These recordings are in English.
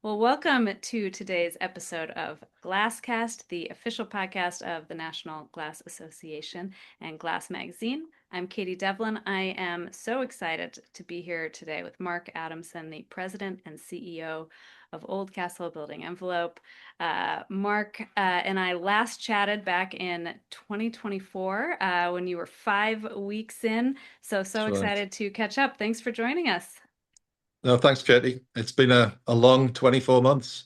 Well, welcome to today's episode of Glasscast, the official podcast of the National Glass Association and Glass Magazine. I'm Katy Devlin. I am so excited to be here today with Mark Adamson, the president and CEO of Oldcastle BuildingEnvelope. Mark and I last chatted back in 2024 when you were 5 weeks in. So That's right. excited to catch up. Thanks for joining us. No, thanks, Katie. It's been a long 24 months.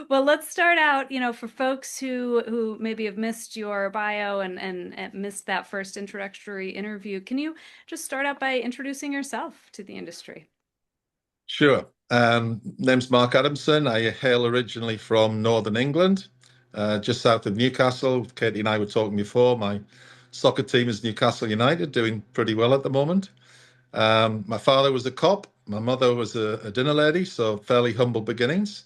Well, let's start out, for folks who maybe have missed your bio and missed that first introductory interview. Can you just start out by introducing yourself to the industry? Sure. Name's Mark Adamson. I hail originally from Northern England, just south of Newcastle. Katie and I were talking before. My soccer team is Newcastle United, doing pretty well at the moment. My father was a cop. My mother was a dinner lady, so fairly humble beginnings.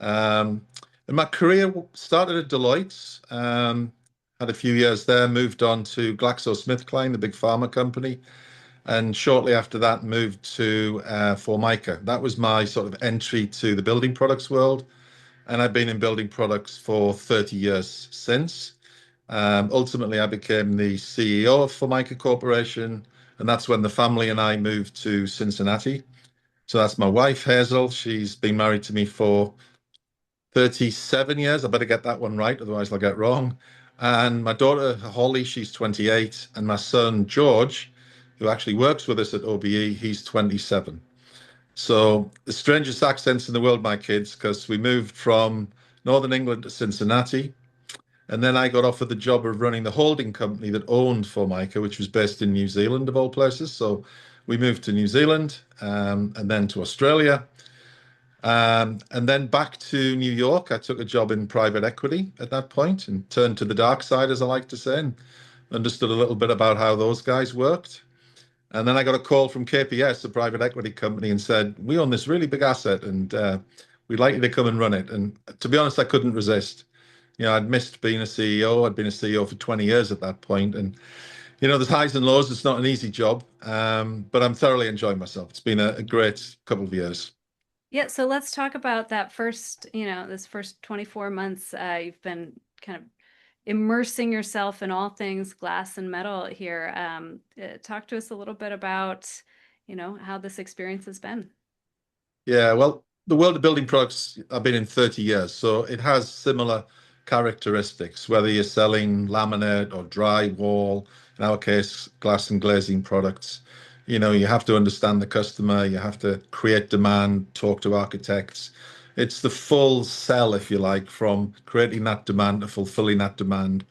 Um, and my career started at Deloitte. Had a few years there, moved on to GlaxoSmithKline, the big pharma company, and shortly after that moved to Formica. That was my sort of entry to the building products world, and I've been in building products for 30 years since. Ultimately, I became the CEO of Formica Corporation, and that's when the family and I moved to Cincinnati. So that's my wife, Hazel. She's been married to me for 37 years. I better get that one right, otherwise I'll get wrong. And my daughter, Holly, she's 28. And my son, George, who actually works with us at OBE, he's 27. So the strangest accents in the world, my kids, because we moved from Northern England to Cincinnati. And then I got offered the job of running the holding company that owned Formica, which was based in New Zealand, of all places. So we moved to New Zealand and then to Australia. And then back to New York. I took a job in private equity at that point and turned to the dark side, as I like to say, and understood a little bit about how those guys worked. And then I got a call from KPS, a private equity company, and said, "We own this really big asset and we'd like you to come and run it." And to be honest, I couldn't resist. I'd missed being a CEO. I'd been a CEO for 20 years at that point. And, there's highs and lows. It's not an easy job, but I'm thoroughly enjoying myself. It's been a great couple of years. Yeah, so let's talk about that first, this first 24 months. You've been kind of immersing yourself in all things glass and metal here. Talk to us a little bit about, how this experience has been. Yeah, well, the world of building products, I've been in 30 years, so it has similar characteristics, whether you're selling laminate or drywall, in our case, glass and glazing products. You have to understand the customer, you have to create demand, talk to architects. It's the full sell, if you like, from creating that demand to fulfilling that demand.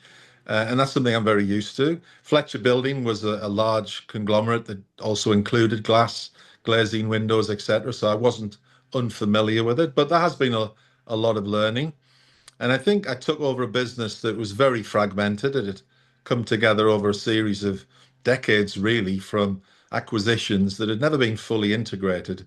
And that's something I'm very used to. Fletcher Building was a large conglomerate that also included glass, glazing, windows, etc. So I wasn't unfamiliar with it, but there has been a lot of learning. And I think I took over a business that was very fragmented. It had come together over a series of decades, really, from acquisitions that had never been fully integrated.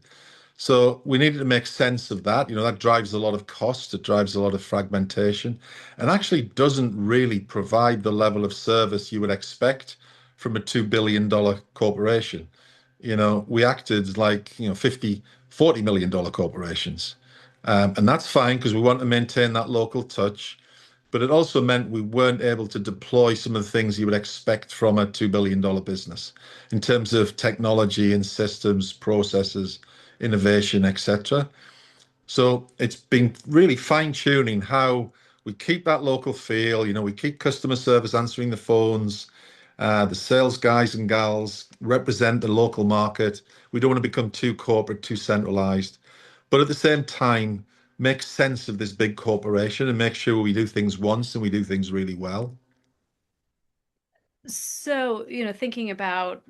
So we needed to make sense of that. That drives a lot of cost, it drives a lot of fragmentation, and actually doesn't really provide the level of service you would expect from a $2 billion corporation. We acted like, 50, $40 million corporations. And that's fine because we want to maintain that local touch. But it also meant we weren't able to deploy some of the things you would expect from a $2 billion business in terms of technology and systems, processes, innovation, etc. So it's been really fine-tuning how we keep that local feel. We keep customer service answering the phones. The sales guys and gals represent the local market. We don't want to become too corporate, too centralized, but at the same time, make sense of this big corporation and make sure we do things once and we do things really well. So, thinking about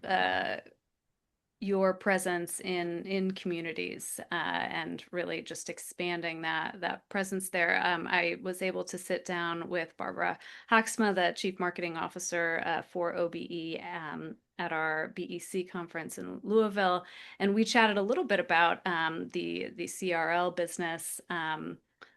your presence in communities and really just expanding that presence there. I was able to sit down with Barbara Haxma, the Chief Marketing Officer for OBE, at our BEC conference in Louisville, and we chatted a little bit about the CRL business.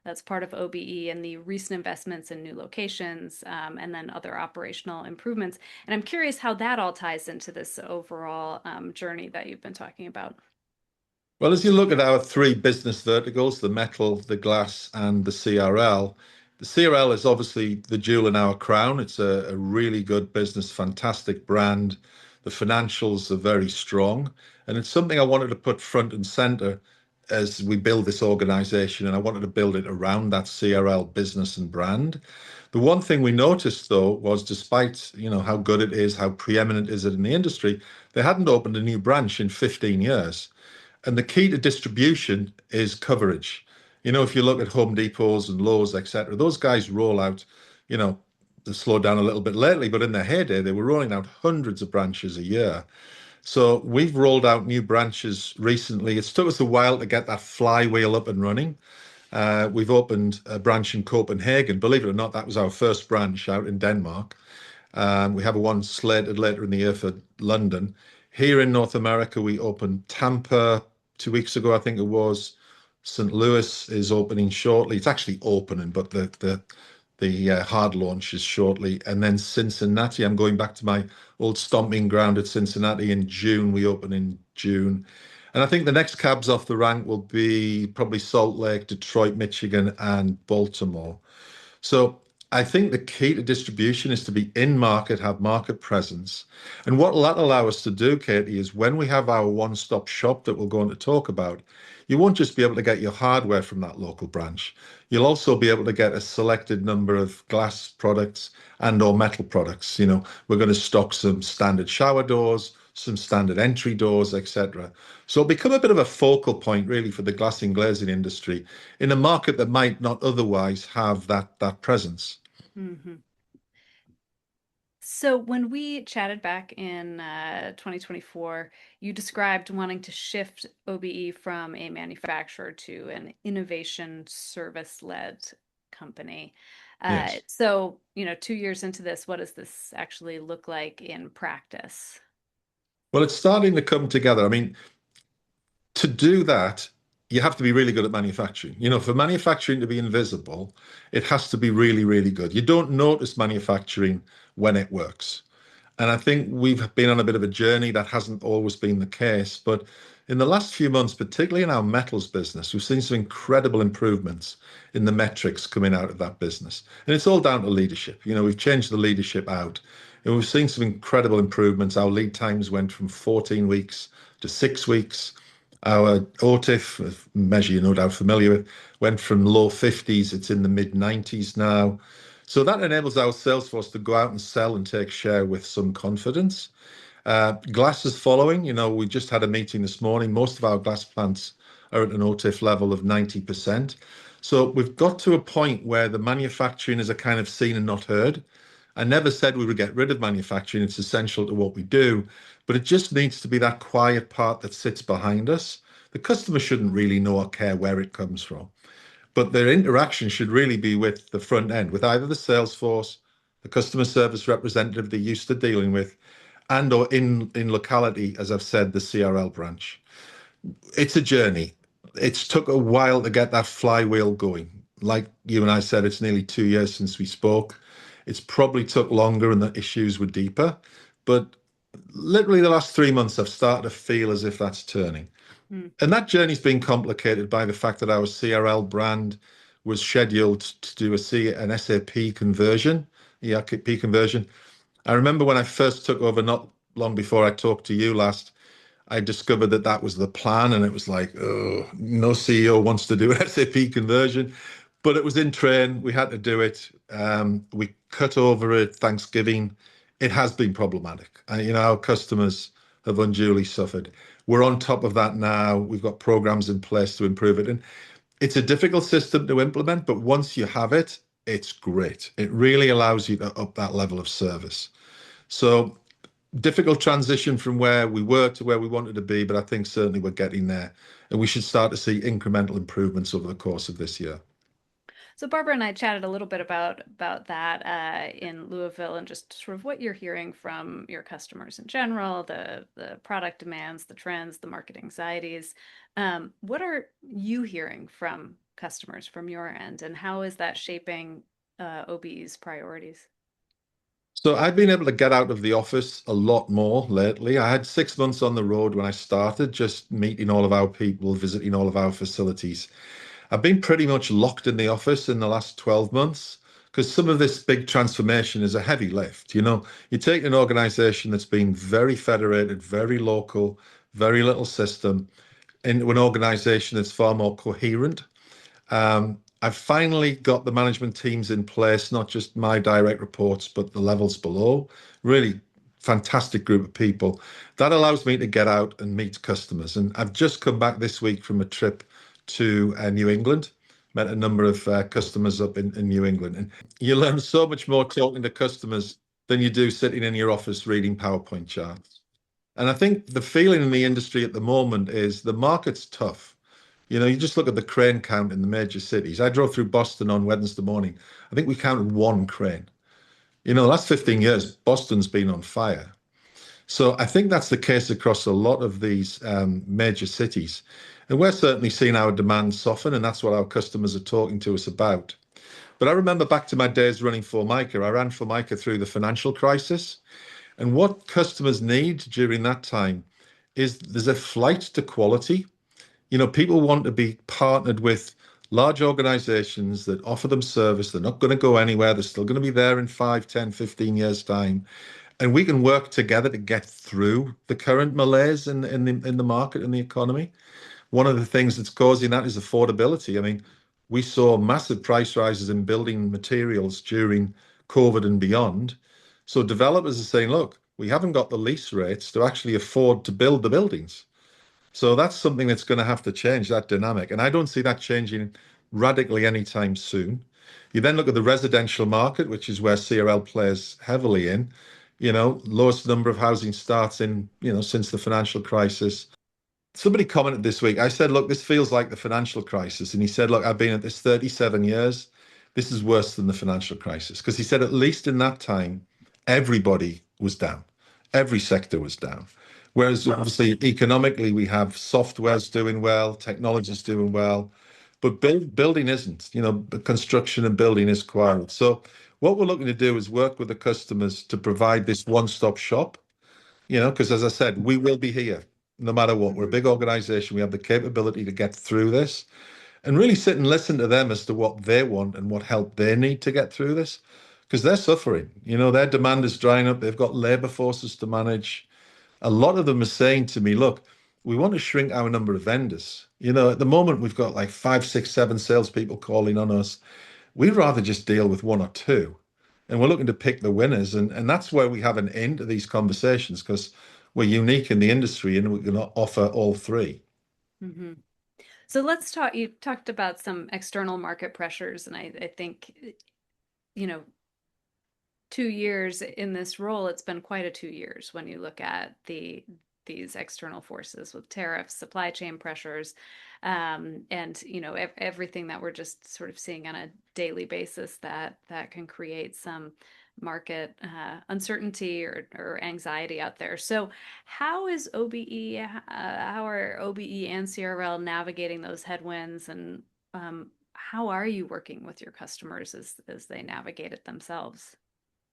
That's part of OBE and the recent investments in new locations, and then other operational improvements. And I'm curious how that all ties into this overall journey that you've been talking about. Well, as you look at our three business verticals, the metal, the glass, and the CRL is obviously the jewel in our crown. It's a really good business, fantastic brand. The financials are very strong, and it's something I wanted to put front and center as we build this organization, and I wanted to build it around that CRL business and brand. The one thing we noticed though was despite, how good it is, how preeminent is it in the industry, they hadn't opened a new branch in 15 years. And the key to distribution is coverage. If you look at Home Depots and Lowe's, etc., those guys roll out, you know, they slowed down a little bit lately, but in their heyday, they were rolling out hundreds of branches a year. So we've rolled out new branches recently. It's took us a while to get that flywheel up and running. We've opened a branch in Copenhagen. Believe it or not, that was our first branch out in Denmark. We have a one slated later in the year for London. Here in North America, we opened Tampa 2 weeks ago, I think it was. St. Louis is opening shortly. It's actually opening, but the hard launch is shortly. And then Cincinnati, I'm going back to my old stomping ground at Cincinnati in June. We open in June. And I think the next cabs off the rank will be probably Salt Lake, Detroit, Michigan, and Baltimore. So I think the key to distribution is to be in market, have market presence. And what will that allow us to do, Katie, is when we have our one-stop shop that we're going to talk about, you won't just be able to get your hardware from that local branch. You'll also be able to get a selected number of glass products and or metal products. We're going to stock some standard shower doors, some standard entry doors, etc. So it'll become a bit of a focal point really for the glass and glazing industry in a market that might not otherwise have that presence. Mhm. So when we chatted back in 2024, you described wanting to shift OBE from a manufacturer to an innovation service-led company. Yes. So, 2 years into this, what does this actually look like in practice? Well, it's starting to come together. I mean, to do that, you have to be really good at manufacturing. For manufacturing to be invisible, it has to be really, really good. You don't notice manufacturing when it works. And I think we've been on a bit of a journey that hasn't always been the case. But in the last few months, particularly in our metals business, we've seen some incredible improvements in the metrics coming out of that business. And it's all down to leadership. We've changed the leadership out and we've seen some incredible improvements. Our lead times went from 14 weeks to 6 weeks. Our OTIF, measure you're no doubt familiar with, went from low 50s, it's in the mid 90s now. So that enables our sales force to go out and sell and take share with some confidence. Glass is following. We just had a meeting this morning. Most of our glass plants are at an OTIF level of 90%. So we've got to a point where the manufacturing is a kind of seen and not heard. I never said we would get rid of manufacturing. It's essential to what we do, but it just needs to be that quiet part that sits behind us. The customer shouldn't really know or care where it comes from, but their interaction should really be with the front end, with either the sales force, the customer service representative they're used to dealing with, and or in locality, as I've said, the CRL branch. It's a journey. It's took a while to get that flywheel going. Like you and I said, it's nearly 2 years since we spoke. It's probably took longer and the issues were deeper, but literally the last 3 months, I've started to feel as if that's turning. Hmm. And that journey's been complicated by the fact that our CRL brand was scheduled to do an SAP conversion, ERP conversion. I remember when I first took over, not long before I talked to you last, I discovered that that was the plan, and it was like, oh, no CEO wants to do an SAP conversion, but it was in train. We had to do it. We cut over at Thanksgiving. It has been problematic. Our customers have unduly suffered. We're on top of that now. We've got programs in place to improve it, and it's a difficult system to implement, but once you have it, it's great. It really allows you to up that level of service. So difficult transition from where we were to where we wanted to be, but I think certainly we're getting there. And we should start to see incremental improvements over the course of this year. So Barbara and I chatted a little bit about that in Louisville and just sort of what you're hearing from your customers in general, the product demands, the trends, the market anxieties. What are you hearing from customers from your end, and how is that shaping OB's priorities? So I've been able to get out of the office a lot more lately. I had 6 months on the road when I started, just meeting all of our people, visiting all of our facilities. I've been pretty much locked in the office in the last 12 months because some of this big transformation is a heavy lift. You take an organization that's been very federated, very local, very little system, into an organization that's far more coherent. I've finally got the management teams in place, not just my direct reports, but the levels below. Really fantastic group of people. That allows me to get out and meet customers. And I've just come back this week from a trip to New England, met a number of customers up in New England. And you learn so much more talking to customers than you do sitting in your office reading PowerPoint charts. And I think the feeling in the industry at the moment is the market's tough. You just look at the crane count in the major cities. I drove through Boston on Wednesday morning. I think we counted one crane. The last 15 years, Boston's been on fire. So I think that's the case across a lot of these major cities. And we're certainly seeing our demand soften, and that's what our customers are talking to us about. But I remember back to my days running Formica. I ran Formica through the financial crisis. And what customers need during that time is there's a flight to quality. People want to be partnered with large organizations that offer them service. They're not going to go anywhere. They're still going to be there in 5, 10, 15 years' time. And we can work together to get through the current malaise in the market and the economy. One of the things that's causing that is affordability. I mean, we saw massive price rises in building materials during COVID and beyond. So developers are saying, look, we haven't got the lease rates to actually afford to build the buildings. So that's something that's going to have to change, that dynamic. And I don't see that changing radically anytime soon. You then look at the residential market, which is where CRL plays heavily in, lowest number of housing starts since the financial crisis. Somebody commented this week. I said, look, this feels like the financial crisis. And he said, look, I've been at this 37 years. This is worse than the financial crisis. Because he said, at least in that time, everybody was down. Every sector was down. Whereas obviously economically, we have software's doing well, technology's doing well, but building isn't. Construction and building is quiet. So what we're looking to do is work with the customers to provide this one-stop shop, because as I said, we will be here no matter what. We're a big organization. We have the capability to get through this and really sit and listen to them as to what they want and what help they need to get through this because they're suffering. Their demand is drying up. They've got labor forces to manage. A lot of them are saying to me, look, we want to shrink our number of vendors. At the moment, we've got like 5, 6, 7 salespeople calling on us. We'd rather just deal with one or two. And we're looking to pick the winners. And that's where we have an end to these conversations because we're unique in the industry and we can offer all three. Mm-hmm. So let's talk. You talked about some external market pressures, and I think, you know, 2 years in this role, it's been quite a 2 years when you look at these external forces with tariffs, supply chain pressures, and everything that we're just sort of seeing on a daily basis that can create some market uncertainty or anxiety out there. So how is OBE, how are OBE and CRL navigating those headwinds, and how are you working with your customers as they navigate it themselves?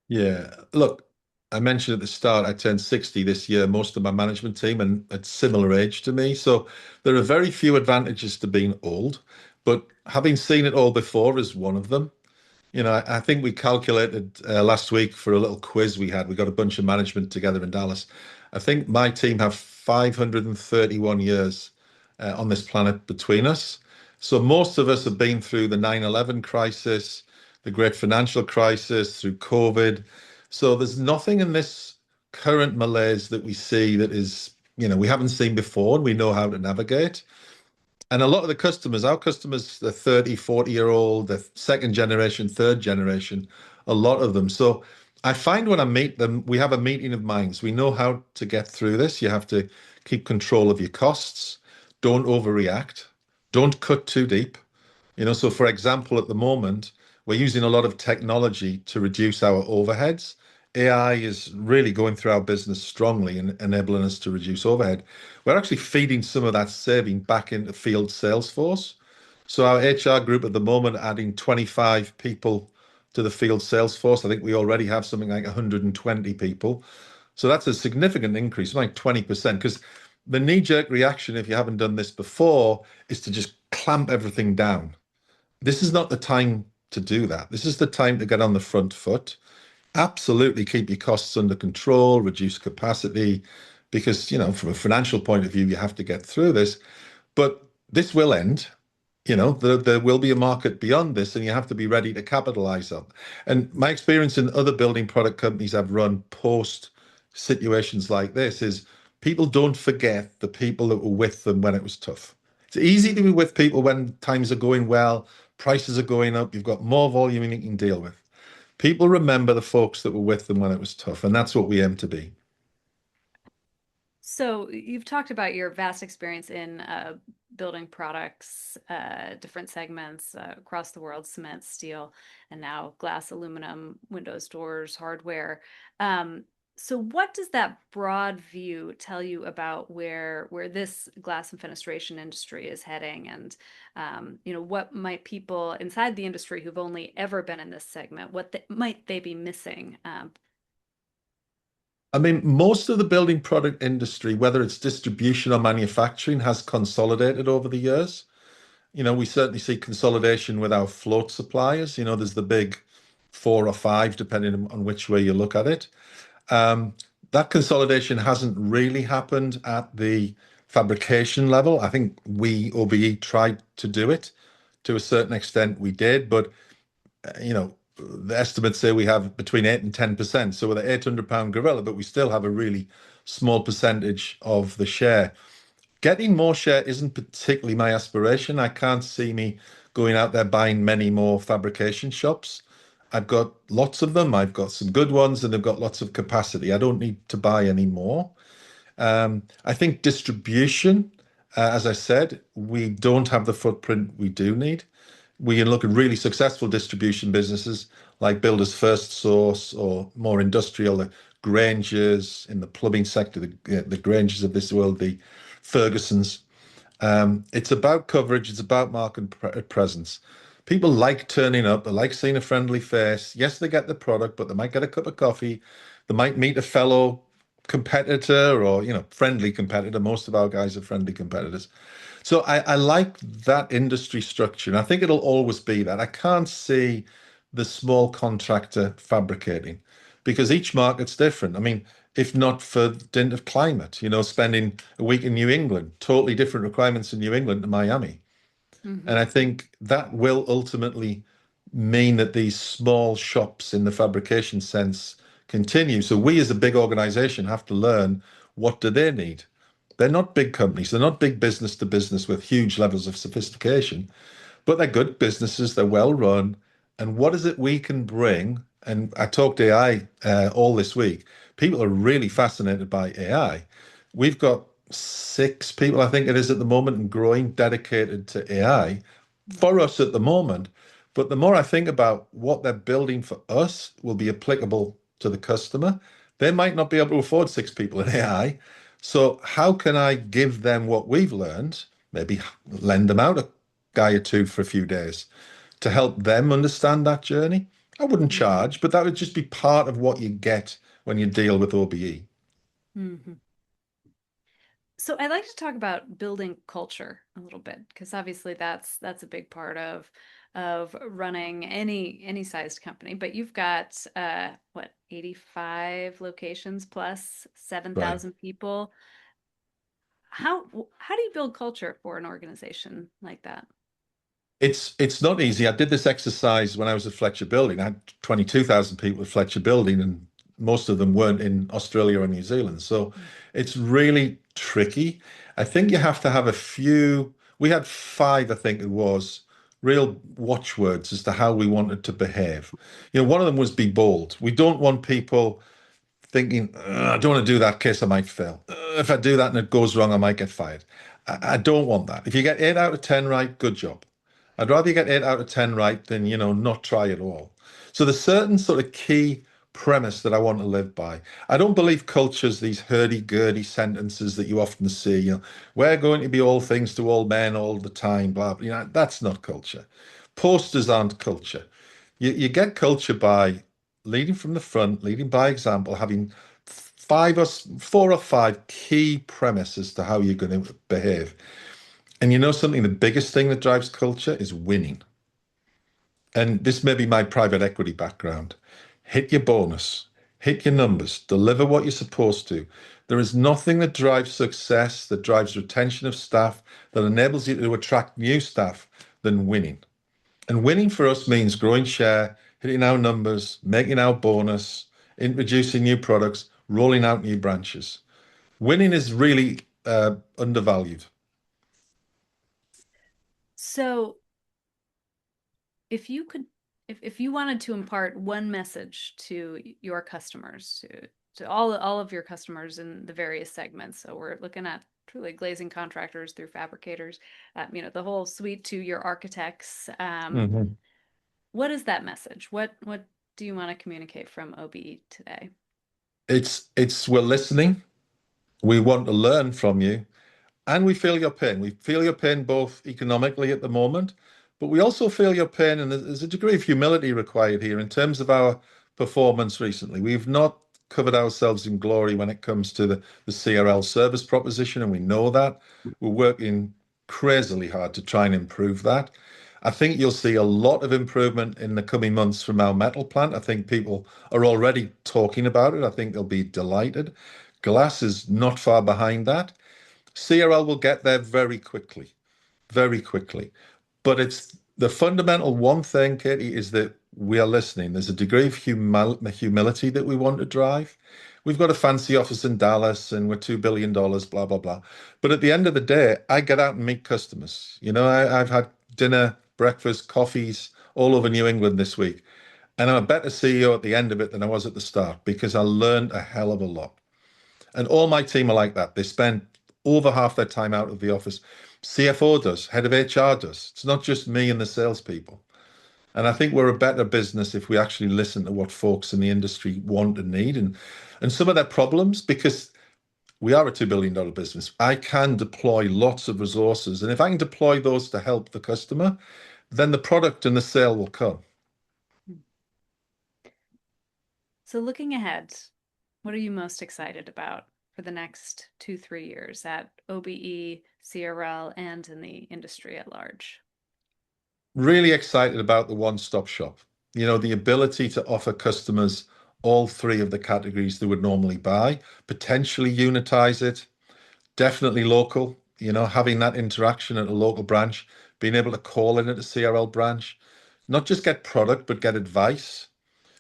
Yeah. Look, I mentioned at the start, I turned 60 this year. Most of my management team and at similar age to me. So there are very few advantages to being old, but having seen it all before is one of them. I think we calculated last week for a little quiz we had. We got a bunch of management together in Dallas. I think my team have 531 years on this planet between us. So most of us have been through the 9/11 crisis, the great financial crisis, through COVID. So there's nothing in this current malaise that we see that is, we haven't seen before and we know how to navigate. And a lot of the customers, our customers, they're 30, 40-year-old, the second generation, third generation, a lot of them. So I find when I meet them, we have a meeting of minds. We know how to get through this. You have to keep control of your costs. Don't overreact. Don't cut too deep. So for example, at the moment, we're using a lot of technology to reduce our overheads. AI is really going through our business strongly and enabling us to reduce overhead. We're actually feeding some of that saving back into field sales force. So our HR group at the moment adding 25 people to the field sales force. I think we already have something like 120 people. So that's a significant increase, like 20%, because the knee-jerk reaction, if you haven't done this before, is to just clamp everything down. This is not the time to do that. This is the time to get on the front foot. Absolutely keep your costs under control, reduce capacity, because, from a financial point of view, you have to get through this. But this will end. There will be a market beyond this, and you have to be ready to capitalize on. And my experience in other building product companies I've run post situations like this is people don't forget the people that were with them when it was tough. It's easy to be with people when times are going well, prices are going up, you've got more volume than you can deal with. People remember the folks that were with them when it was tough, and that's what we aim to be. So you've talked about your vast experience in building products, different segments across the world, cement, steel, and now glass, aluminum, windows, doors, hardware. So what does that broad view tell you about where this glass and fenestration industry is heading? And what might people inside the industry who've only ever been in this segment, might they be missing? I mean, most of the building product industry, whether it's distribution or manufacturing, has consolidated over the years. We certainly see consolidation with our float suppliers. There's the big four or five, depending on which way you look at it. Um, that consolidation hasn't really happened at the fabrication level. I think we, OBE, tried to do it to a certain extent. We did, but the estimates say we have between 8 and 10%. So we're the 800-pound gorilla, but we still have a really small percentage of the share. Getting more share isn't particularly my aspiration. I can't see me going out there buying many more fabrication shops. I've got lots of them. I've got some good ones, and they've got lots of capacity. I don't need to buy any more. I think distribution, as I said, we don't have the footprint we do need. We can look at really successful distribution businesses like Builders First Source or more industrial, the Grangers in the plumbing sector, the Grangers of this world, the Fergusons. It's about coverage, it's about market presence. People like turning up, they like seeing a friendly face. Yes, they get the product, but they might get a cup of coffee. They might meet a fellow competitor or, friendly competitor. Most of our guys are friendly competitors. So I like that industry structure, and I think it'll always be that. I can't see the small contractor fabricating because each market's different. I mean, if not for dint of climate, spending a week in New England, totally different requirements in New England to Miami. And Mhm. I think that will ultimately mean that these small shops in the fabrication sense continue. So we as a big organization have to learn, what do they need? They're not big companies. They're not big business to business with huge levels of sophistication, but they're good businesses. They're well run. And what is it we can bring? And I talked AI all this week. People are really fascinated by AI. We've got 6 people, I think it is at the moment, and growing, dedicated to AI for us at the moment. But the more I think about what they're building for us will be applicable to the customer, they might not be able to afford 6 people in AI. So how can I give them what we've learned? Maybe lend them out a guy or two for a few days to help them understand that journey. I wouldn't Mhm. charge, but that would just be part of what you get when you deal with OBE. Mhm. So I'd like to talk about building culture a little bit because obviously that's a big part of running any sized company. But you've got what, 85 locations plus Right. 7,000 people. How do you build culture for an organization like that? It's not easy. I did this exercise when I was at Fletcher Building. I had 22,000 people at Fletcher Building, and most of them weren't in Australia or New Zealand. So it's really tricky. I think you have to have a few. We had 5, I think it was, real watchwords as to how we wanted to behave. One of them was be bold. We don't want people thinking, I don't want to do that in case I might fail. If I do that and it goes wrong, I might get fired. I don't want that. If you get 8 out of 10 right, good job. I'd rather you get 8 out of 10 right than, not try at all. So there's certain sort of key premise that I want to live by. I don't believe culture's these hurdy-gurdy sentences that you often see, we're going to be all things to all men all the time, blah, blah. That's not culture. Posters aren't culture. You get culture by leading from the front, leading by example, having four or five key premises to how you're going to behave. And you know something, the biggest thing that drives culture is winning. And this may be my private equity background. Hit your bonus, hit your numbers, deliver what you're supposed to. There is nothing that drives success, that drives retention of staff, that enables you to attract new staff than winning. And winning for us means growing share, hitting our numbers, making our bonus, introducing new products, rolling out new branches. Winning is really undervalued. So if you could, if you wanted to impart one message to your customers, to all of your customers in the various segments, so we're looking at truly glazing contractors through fabricators, the whole suite to your architects. Mhm. What is that message? What do you want to communicate from OBE today? It's we're listening. We want to learn from you. And we feel your pain. We feel your pain both economically at the moment, but we also feel your pain, and there's a degree of humility required here in terms of our performance recently. We've not covered ourselves in glory when it comes to the CRL service proposition, and we know that. We're working crazily hard to try and improve that. I think you'll see a lot of improvement in the coming months from our metal plant. I think people are already talking about it. I think they'll be delighted. Glass is not far behind that. CRL will get there very quickly, very quickly. But it's the fundamental one thing, Katie, is that we are listening. There's a degree of humility that we want to drive. We've got a fancy office in Dallas and we're $2 billion, blah, blah, blah. But at the end of the day, I get out and meet customers. I've had dinner, breakfast, coffees all over New England this week. And I'm a better CEO at the end of it than I was at the start because I learned a hell of a lot. And all my team are like that. They spend over half their time out of the office. CFO does, head of HR does. It's not just me and the salespeople. And I think we're a better business if we actually listen to what folks in the industry want and need and some of their problems, because we are a $2 billion business. I can deploy lots of resources. And if I can deploy those to help the customer, then the product and the sale will come. So looking ahead, what are you most excited about for the next 2, 3 years at OBE, CRL, and in the industry at large? Really excited about the one-stop shop. The ability to offer customers all three of the categories they would normally buy, potentially unitize it, definitely local, having that interaction at a local branch, being able to call in at a CRL branch, not just get product, but get advice.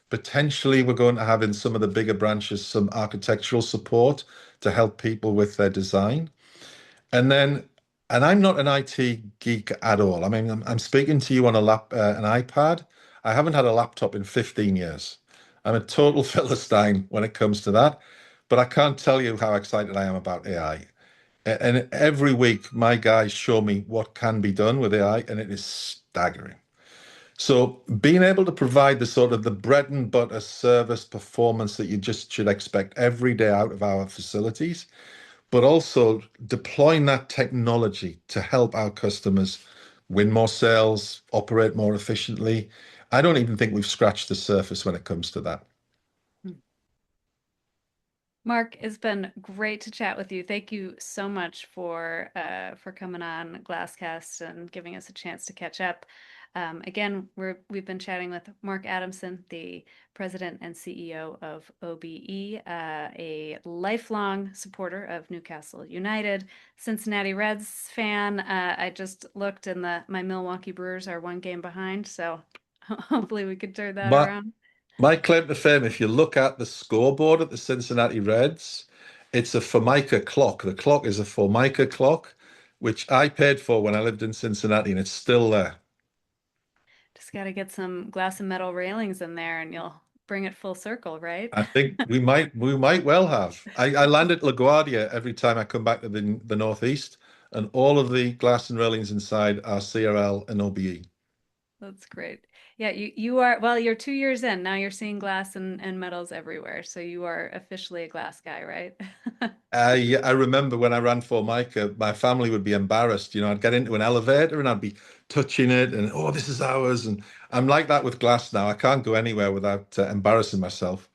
Potentially, we're going to have in some of the bigger branches some architectural support to help people with their design. And then, and I'm not an IT geek at all. I mean, I'm speaking to you on an iPad. I haven't had a laptop in 15 years. I'm a total Philistine when it comes to that, but I can't tell you how excited I am about AI. And every week, my guys show me what can be done with AI, and it is staggering. So being able to provide the sort of the bread and butter service performance that you just should expect every day out of our facilities, but also deploying that technology to help our customers win more sales, operate more efficiently. I don't even think we've scratched the surface when it comes to that. Mark, it's been great to chat with you. Thank you so much for coming on Glasscast and giving us a chance to catch up. Again, we've been chatting with Mark Adamson, the president and CEO of OBE, a lifelong supporter of Newcastle United, Cincinnati Reds fan. I just looked, and my Milwaukee Brewers are 1 game behind, so hopefully we could turn that My around. my claim to fame, if you look at the scoreboard at the Cincinnati Reds, it's a Formica clock. The clock is a Formica clock, which I paid for when I lived in Cincinnati, and it's still there. Just got to get some glass and metal railings in there and you'll bring it full circle, right? I think we might well have. I land at LaGuardia every time I come back to the Northeast, and all of the glass and railings inside are CRL and OBE. That's great. Yeah, you are, well, you're 2 years in. Now you're seeing glass and metals everywhere. So you are officially a glass guy, right? I remember when I ran Formica, my family would be embarrassed. I'd get into an elevator and I'd be touching it and, oh, this is ours. And I'm like that with glass now. I can't go anywhere without embarrassing myself.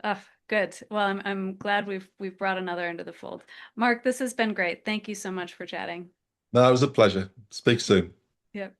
Oh, good. Well, I'm glad we've brought another into the fold. Mark, this has been great. Thank you so much for chatting. No, it was a pleasure. Speak soon. Yep.